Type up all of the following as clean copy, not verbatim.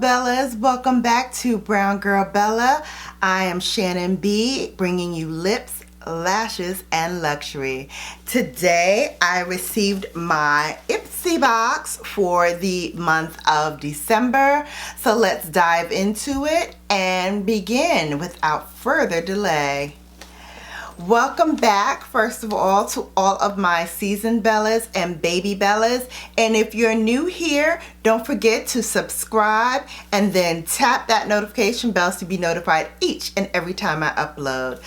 Bellas, welcome back to Brown Girl Bella. I am Shannon B, bringing you lips, lashes, and luxury. Today I received my Ipsy box for the month of December, so let's dive into it and begin without further delay. Welcome back, first of all, to all of my seasoned Bellas and baby Bellas. And if you're new here, don't forget to subscribe and then tap that notification bell to be notified each and every time I upload.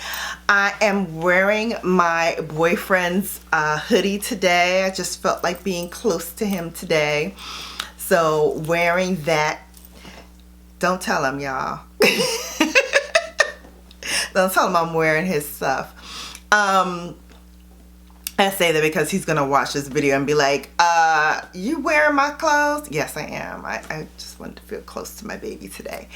I am wearing my boyfriend's hoodie today. I just felt like being close to him today. So wearing that, don't tell him, y'all. Don't tell him I'm wearing his stuff. I say that because he's gonna watch this video and be like, you wearing my clothes? Yes, I am. I just wanted to feel close to my baby today.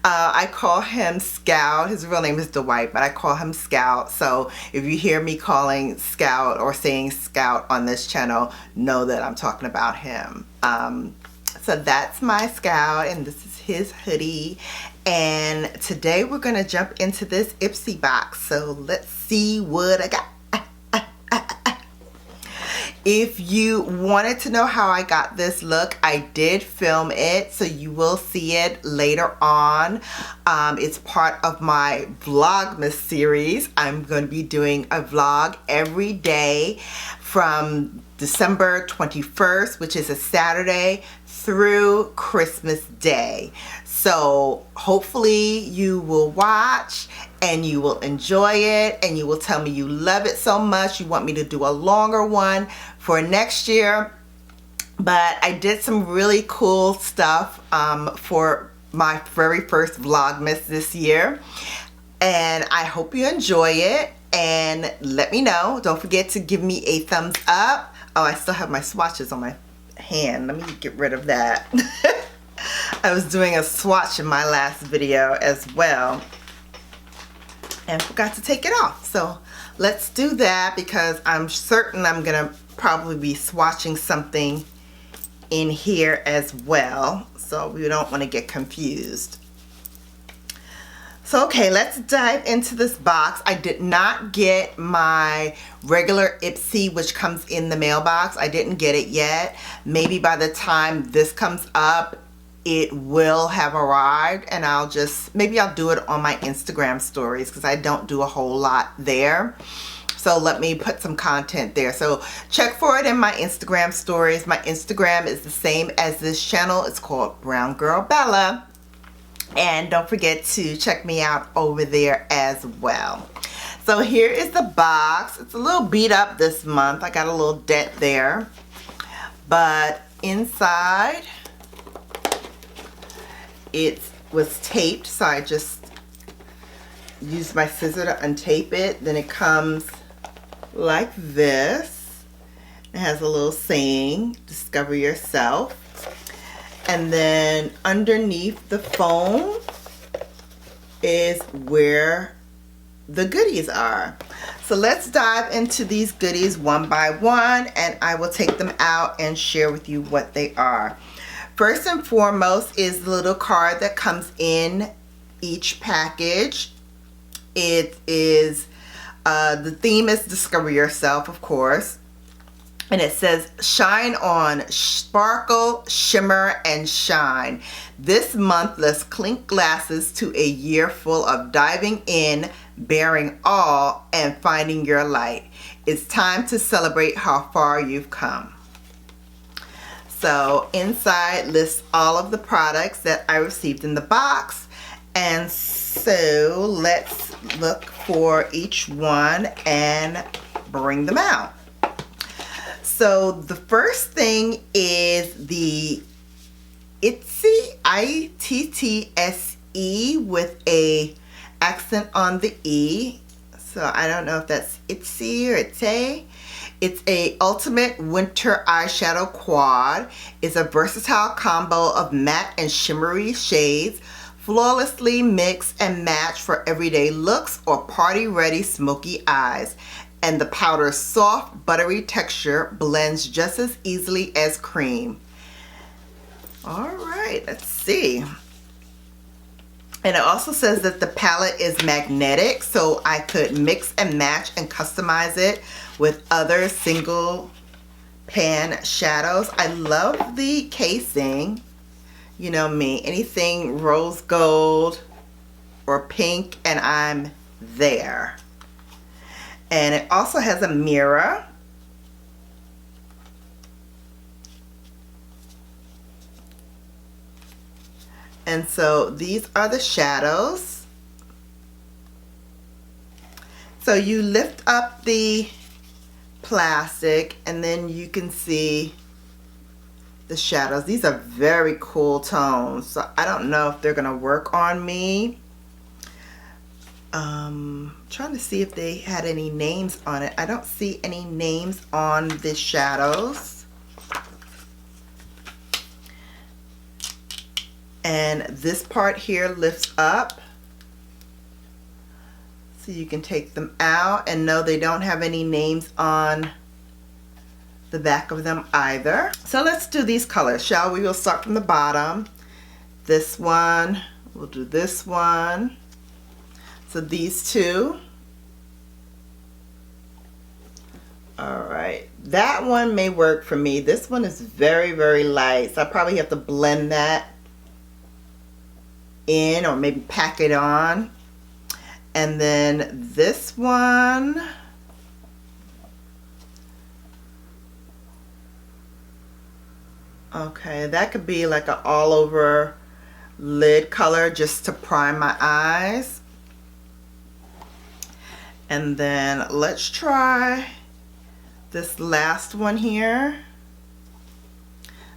I call him Scout. His real name is Dwight, but I call him Scout. So if you hear me calling Scout or saying Scout on this channel, know that I'm talking about him. So that's my Scout, and this is his hoodie. And today we're gonna jump into this Ipsy box. So let's see what I got. If you wanted to know how I got this look, I did film it, so you will see it later on. It's part of my Vlogmas series. I'm going to be doing a vlog every day from December 21st, which is a Saturday, through Christmas Day. So hopefully you will watch and you will enjoy it, and you will tell me you love it so much you want me to do a longer one for next year. But I did some really cool stuff for my very first Vlogmas this year, and I hope you enjoy it. And let me know. Don't forget to give me a thumbs up. Oh, I still have my swatches on my hand. Let me get rid of that. I was doing a swatch in my last video as well and forgot to take it off. So let's do that, because I'm certain I'm gonna probably be swatching something in here as well, so we don't want to get confused. So okay, let's dive into this box. I did not get my regular Ipsy, which comes in the mailbox. I didn't get it yet. Maybe by the time this comes up, it will have arrived, and maybe I'll do it on my Instagram stories, because I don't do a whole lot there. So let me put some content there. So check for it in my Instagram stories. My Instagram is the same as this channel. It's called Brown Girl Bella. And don't forget to check me out over there as well. So here is the box. It's a little beat up this month. I got a little dent there. But inside, it was taped, so I just used my scissor to untape it. Then it comes like this. It has a little saying, discover yourself. And then underneath the phone is where the goodies are. So let's dive into these goodies one by one, and I will take them out and share with you what they are. First and foremost is the little card that comes in each package. It is, the theme is Discover Yourself, of course. And it says, shine on, sparkle, shimmer, and shine. This month, let's clink glasses to a year full of diving in, bearing all, and finding your light. It's time to celebrate how far you've come. So inside lists all of the products that I received in the box. And so let's look for each one and bring them out. So the first thing is the Ipsy, I-T-T-S-E, with a accent on the E. So I don't know if that's Ipsy or Ipsy. It's a ultimate winter eyeshadow quad. It's a versatile combo of matte and shimmery shades, flawlessly mix and match for everyday looks or party-ready smoky eyes. And the powder's soft, buttery texture blends just as easily as cream. All right, let's see. And it also says that the palette is magnetic, so I could mix and match and customize it with other single pan shadows. I love the casing. You know me, anything rose gold or pink and I'm there. And it also has a mirror. And so these are the shadows. So you lift up the plastic and then you can see the shadows. These are very cool tones. So I don't know if they're gonna work on me. Trying to see if they had any names on it. I don't see any names on the shadows. And this part here lifts up, so you can take them out. And no, they don't have any names on the back of them either. So let's do these colors, shall we? We'll start from the bottom. This one, we'll do this one. So these two. All right, that one may work for me. This one is very, very light, so I probably have to blend that in or maybe pack it on. And then this one, okay, that could be like an all over lid color just to prime my eyes. And then let's try this last one here.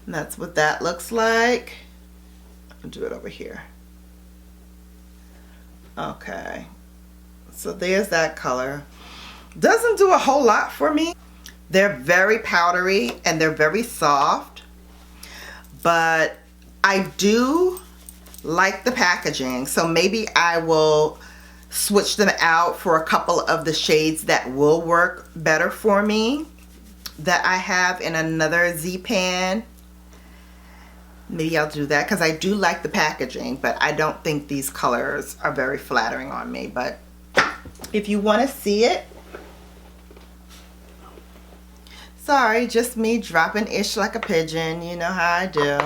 And that's what that looks like. I'll do it over here. Okay, so there's that color. Doesn't do a whole lot for me. They're very powdery and they're very soft, but I do like the packaging, so maybe I will switch them out for a couple of the shades that will work better for me that I have in another Z pan. Maybe I'll do that because I do like the packaging, but I don't think these colors are very flattering on me. But if you want to see it, sorry, just me dropping ish like a pigeon. You know how I do.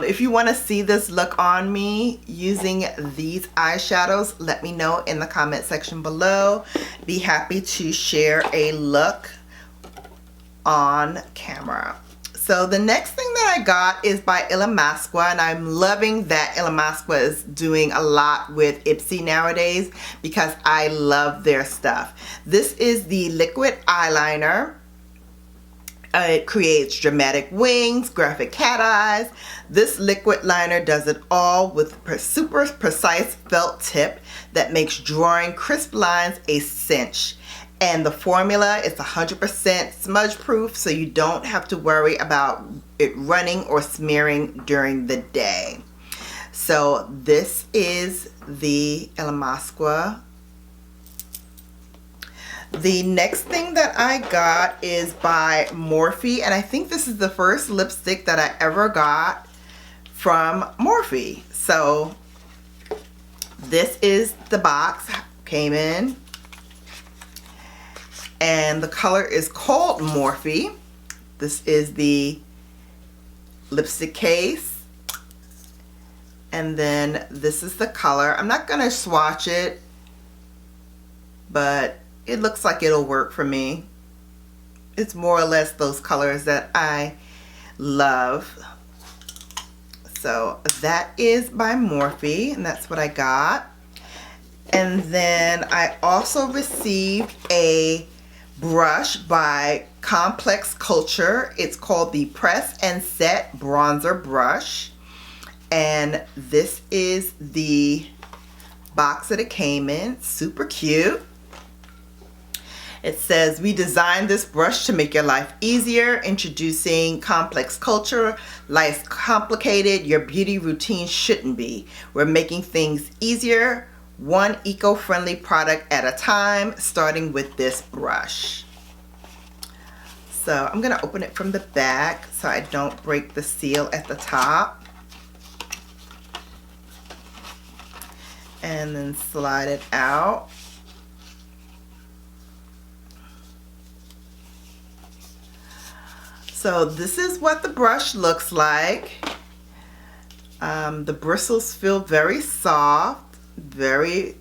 If you want to see this look on me using these eyeshadows, let me know in the comment section below. Be happy to share a look on camera. So the next thing that I got is by Illamasqua, and I'm loving that Illamasqua is doing a lot with Ipsy nowadays because I love their stuff. This is the liquid eyeliner. It creates dramatic wings, graphic cat eyes. This liquid liner does it all with super precise felt tip that makes drawing crisp lines a cinch. And the formula is 100% smudge proof, so you don't have to worry about it running or smearing during the day. So this is the Illamasqua. The next thing that I got is by Morphe, and I think this is the first lipstick that I ever got from Morphe. So this is the box, came in, and the color is called Morphe. This is the lipstick case, and then this is the color. I'm not gonna swatch it, but it looks like it'll work for me. It's more or less those colors that I love. So that is by Morphe, and that's what I got. And then I also received a brush by Complex Culture. It's called the Press and Set Bronzer Brush. And this is the box that it came in. Super cute. It says, we designed this brush to make your life easier. Introducing Complex Culture. Life's complicated. Your beauty routine shouldn't be. We're making things easier, one eco-friendly product at a time, starting with this brush. So I'm going to open it from the back so I don't break the seal at the top. and then slide it out. So this is what the brush looks like. The bristles feel very soft, very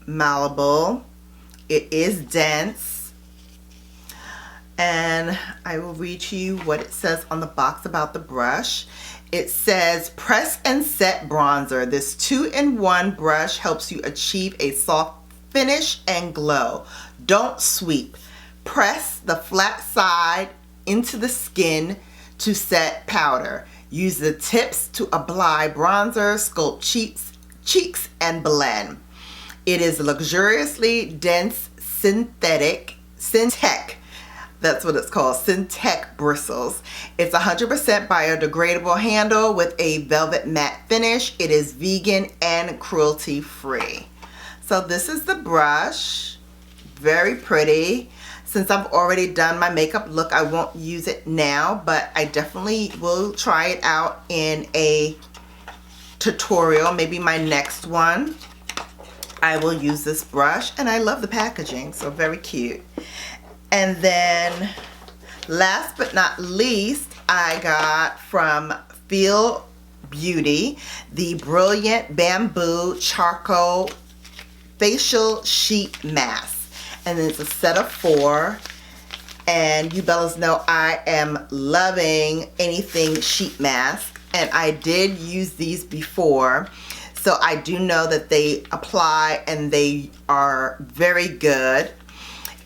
malleable. It is dense. And I will read to you what it says on the box about the brush. It says, press and set bronzer. This 2-in-1 brush helps you achieve a soft finish and glow. Don't sweep. Press the flat side into the skin to set powder. Use the tips to apply bronzer, sculpt cheeks, and blend. It is luxuriously dense synthetic, that's what it's called, synthetic bristles. It's 100% biodegradable handle with a velvet matte finish. It is vegan and cruelty free. So this is the brush, very pretty. Since I've already done my makeup look, I won't use it now, but I definitely will try it out in a tutorial, maybe my next one. I will use this brush, and I love the packaging, so very cute. And then last but not least, I got from Feel Beauty the Brilliant Bamboo Charcoal Facial Sheet Mask. And it's a set of 4. And you bellas know I am loving anything sheet mask. And I did use these before. So I do know that they apply and they are very good.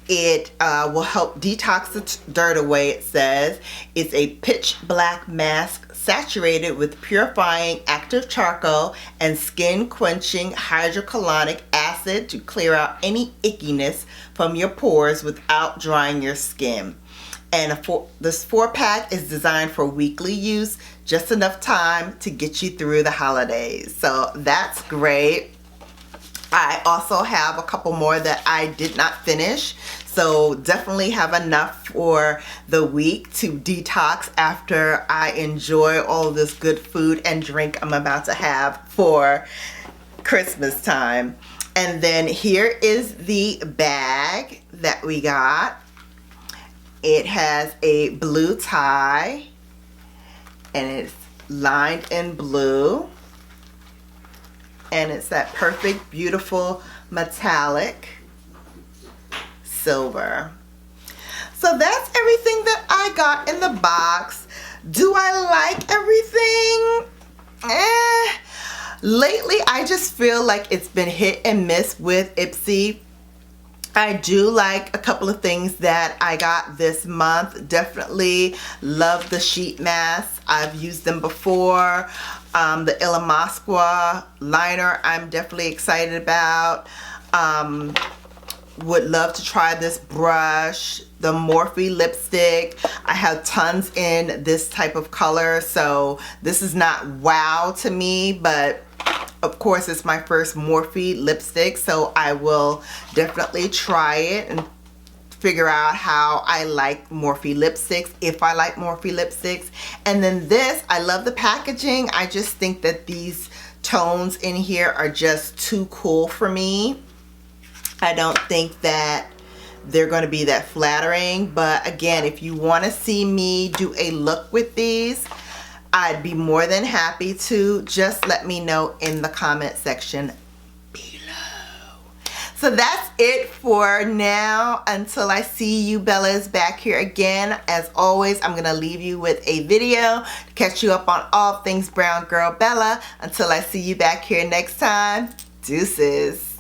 It will help detox the dirt away, it says. It's a pitch black mask saturated with purifying active charcoal and skin quenching hydrocolonic acid to clear out any ickiness from your pores without drying your skin. And this 4-pack is designed for weekly use, just enough time to get you through the holidays. So that's great. I also have a couple more that I did not finish, so definitely have enough for the week to detox after I enjoy all of this good food and drink I'm about to have for Christmas time. And then here is the bag that we got. It has a blue tie and it's lined in blue. And it's that perfect, beautiful, metallic silver. So that's everything that I got in the box. Do I like everything? Lately, I just feel like it's been hit and miss with Ipsy. I do like a couple of things that I got this month. Definitely love the sheet masks. I've used them before. The Ilamasqua liner I'm definitely excited about. Would love to try this brush. The Morphe lipstick. I have tons in this type of color, so this is not wow to me, but of course it's my first Morphe lipstick, so I will definitely try it and figure out how I like Morphe lipsticks, if I like Morphe lipsticks. And then this, I love the packaging. I just think that these tones in here are just too cool for me. I don't think that they're going to be that flattering, but again, if you want to see me do a look with these, I'd be more than happy to. Just let me know in the comment section below. So that's it for now. Until I see you bellas back here again, as always, I'm going to leave you with a video to catch you up on all things Brown Girl Bella. Until I see you back here next time, deuces.